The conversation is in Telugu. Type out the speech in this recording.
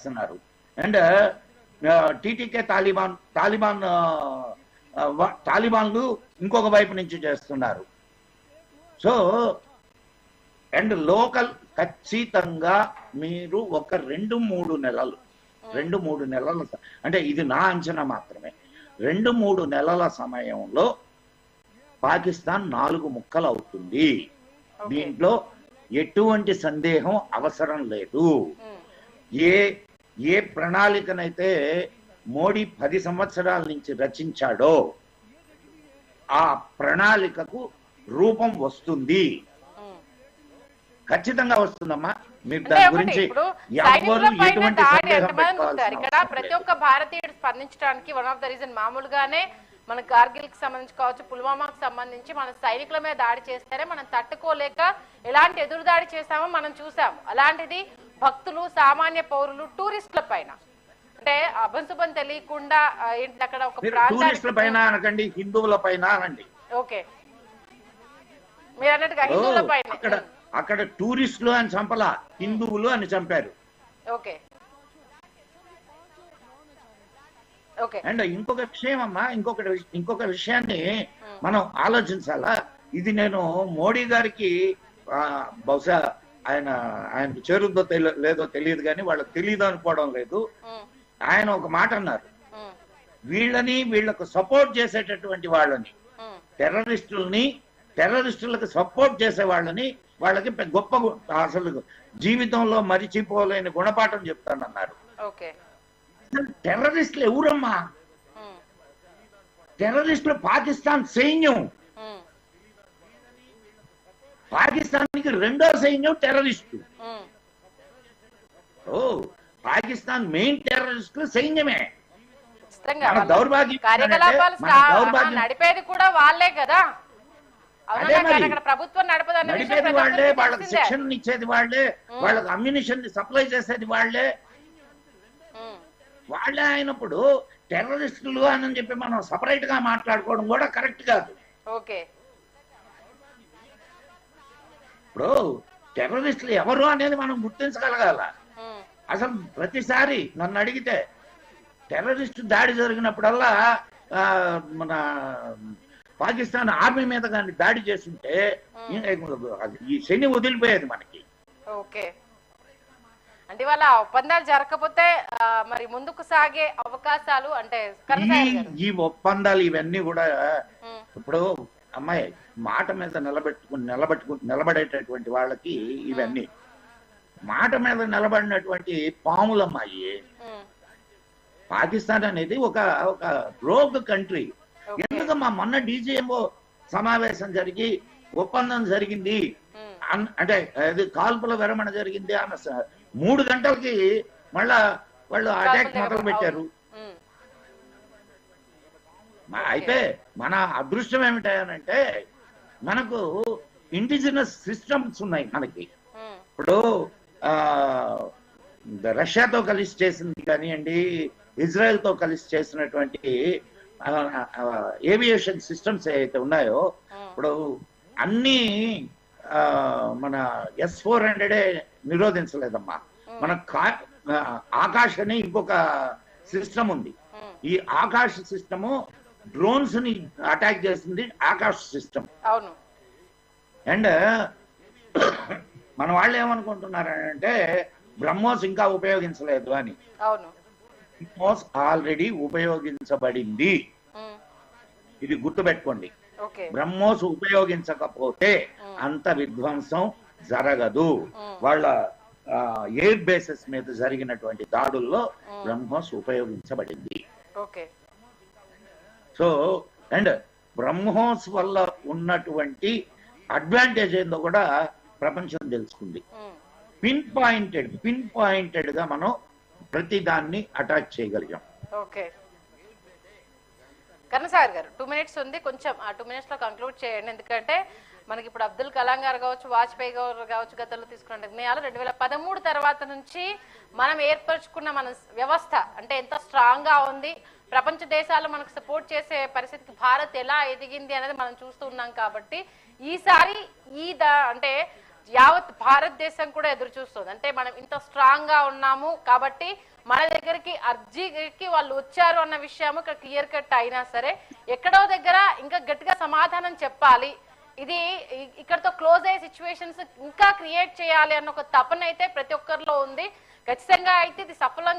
చేస్తున్నారు. అండ్ టీటీకే తాలిబాన్లు ఇంకొక వైపు నుంచి చేస్తున్నారు. సో అండ్ లోకల్ ఖచ్చితంగా మీరు ఒక 2-3 నెలలు అంటే ఇది నా అంచనా మాత్రమే, 2-3 నెలల సమయంలో పాకిస్తాన్ 4 ముక్కలు అవుతుంది. దీంట్లో ఎటువంటి సందేహం అవసరం లేదు. ఏ ప్రణాళికనైతే మోడీ 10 సంవత్సరాల నుంచి రచించాడో ఆ ప్రణాళికకు రూపం వస్తుంది, ఖచ్చితంగా వస్తుందమ్మా. మీరు దాని గురించి ఇక్కడ ప్రతి ఒక్క భారతీయుడు స్పందించడానికి వన్ ఆఫ్ ద రీజన్ మామూలుగానే మన కార్గిల్ కి సంబంధించి కావచ్చు, పుల్వామాకు సంబంధించి మన సైనికుల మీద దాడి చేస్తారే మనం తట్టుకోలేక ఎలాంటి ఎదురు దాడి చేస్తామో మనం చూసాం. అలాంటిది భక్తులు, సామాన్య పౌరులు, టూరిస్టుల పైన అంటే అభంశుభం తెలియకుండా ఏంటి అక్కడ ఒక టూరిస్టుల పైన అనకండి, హిందువుల పైన అనండి. ఓకే, మీరు అన్నట్టుగా హిందువుల పైన అక్కడ టూరిస్టులు అని చంపలా, హిందువులు అని చంపారు. ఓకే అండ్ ఇంకొక విషయం అమ్మా, ఇంకొక విషయాన్ని మనం ఆలోచించాలా. ఇది నేను మోడీ గారికి బహుశా ఆయనకు చేరుద్దో లేదో తెలియదు కానీ వాళ్ళకి తెలియదు అనుకోవడం లేదు. ఆయన ఒక మాట అన్నారు, వీళ్ళకు సపోర్ట్ చేసేటటువంటి వాళ్ళని, టెర్రరిస్టులకు సపోర్ట్ చేసే వాళ్ళని, వాళ్ళకి గొప్ప అసలు జీవితంలో మరిచిపోలేని గుణపాఠం చెప్తానన్నారు. టెర్రరిస్టులు ఎవరమ్మా? టెర్రరిస్టులు పాకిస్తాన్ సైన్యం. పాకిస్తాన్కి రెండో సైన్యం టెర్రరిస్టు. పాకిస్తాన్ మెయిన్ టెర్రరిస్టులు సైన్యమే. నడిపేది కూడా వాళ్ళే కదా, ప్రభుత్వం నడిపేది వాళ్ళే, వాళ్ళకి శిక్షణ ఇచ్చేది వాళ్ళే, వాళ్ళకి అమ్యునిషన్ సప్లై చేసేది వాళ్ళే అయినప్పుడు టెర్రరిస్టులు అని చెప్పి మనం సపరేట్ గా మాట్లాడుకోవడం కూడా కరెక్ట్ కాదు. ఇప్పుడు టెర్రరిస్టులు ఎవరు అనేది మనం గుర్తించగలగాల. అసలు ప్రతిసారి నన్ను అడిగితే టెర్రరిస్టు దాడి జరిగినప్పుడల్లా మన పాకిస్తాన్ ఆర్మీ మీద కానీ దాడి చేస్తుంటే ఈ శని వదిలిపోయేది మనకి. అంటే వాళ్ళ ఒప్పందాలు జరగకపోతే మరి ముందుకు సాగే అవకాశాలు అంటే ఈ ఒప్పందాలు ఇవన్నీ కూడా ఇప్పుడు అమ్మాయి మాట మీద నిలబడేటటువంటి వాళ్ళకి ఇవన్నీ మాట మీద నిలబడినటువంటి పాములమ్మాయి. పాకిస్తాన్ అనేది ఒక రోగ్ కంట్రీ. ఎందుకమ్మా మొన్న DGMO సమావేశం జరిగి ఒప్పందం జరిగింది అంటే అది కాల్పుల విరమణ జరిగింది అన్న 3 గంటలకి మళ్ళా వాళ్ళు అటాక్ మొదలు పెట్టారు. అయితే మన అదృష్టం ఏమిటంటే మనకు ఇండిజినస్ సిస్టమ్స్ ఉన్నాయి మనకి. ఇప్పుడు రష్యాతో కలిసి చేసింది కానివ్వండి, ఇజ్రాయెల్ తో కలిసి చేసినటువంటి ఏవియేషన్ సిస్టమ్స్ ఏవైతే ఉన్నాయో ఇప్పుడు అన్ని మన S-400 నిరోధించలేదమ్మా. మన ఆకాశ్ అని ఇంకొక సిస్టమ్ ఉంది. ఈ ఆకాశ్ సిస్టము డ్రోన్స్ ని అటాక్ చేస్తుంది, ఆకాశ్ సిస్టమ్. అండ్ మన వాళ్ళు ఏమనుకుంటున్నారంటే బ్రహ్మోస్ ఇంకా ఉపయోగించలేదు అని. బ్రహ్మోస్ ఆల్రెడీ ఉపయోగించబడింది, ఇది గుర్తుపెట్టుకోండి. బ్రహ్మోస్ ఉపయోగించకపోతే అంత విధ్వంసం జరగదు. వాళ్ళ ఎయిర్ బేసెస్ మీద జరిగినటువంటి దాడుల్లో బ్రహ్మోస్ ఉపయోగించబడింది. సో అండ్ బ్రహ్మోస్ వల్ల ఉన్నటువంటి అడ్వాంటేజ్ ఏందో కూడా ప్రపంచం తెలుసుకుంది. పిన్ పాయింటెడ్ గా మనం ప్రతి దాన్ని అటాక్ చేయగలిగాం. కన్నసాగర్ గారు 2 minutes ఉంది, కొంచెం ఆ 2 minutes లో కంక్లూడ్ చేయండి. ఎందుకంటే మనకి ఇప్పుడు అబ్దుల్ కలాం గారు కావచ్చు, వాజ్పేయి గారు కావచ్చు, గతంలో తీసుకున్న నిర్ణయాలు 2013 తర్వాత నుంచి మనం ఏర్పరచుకున్న మన వ్యవస్థ అంటే ఎంత స్ట్రాంగ్ గా ఉంది, ప్రపంచ దేశాలు మనకు సపోర్ట్ చేసే పరిస్థితికి భారత్ ఎలా ఎదిగింది అనేది మనం చూస్తూ ఉన్నాం. కాబట్టి ఈసారి అంటే యావత్ భారతదేశం కూడా ఎదురు చూస్తుంది. అంటే మనం ఇంత స్ట్రాంగ్ గా ఉన్నాము కాబట్టి మన దగ్గరికి అర్జీకి వాళ్ళు వచ్చారు అన్న విషయం ఇక్కడ క్లియర్ కట్ అయినా సరే ఎక్కడో దగ్గర ఇంకా గట్టిగా సమాధానం చెప్పాలి, ఇది ఇక్కడతో క్లోజ్ అయ్యే సిచ్యువేషన్స్ ఇంకా క్రియేట్ చేయాలి అన్న ఒక తపన అయితే ప్రతి ఒక్కరిలో ఉంది. ఖచ్చితంగా అయితే ఇది సఫలం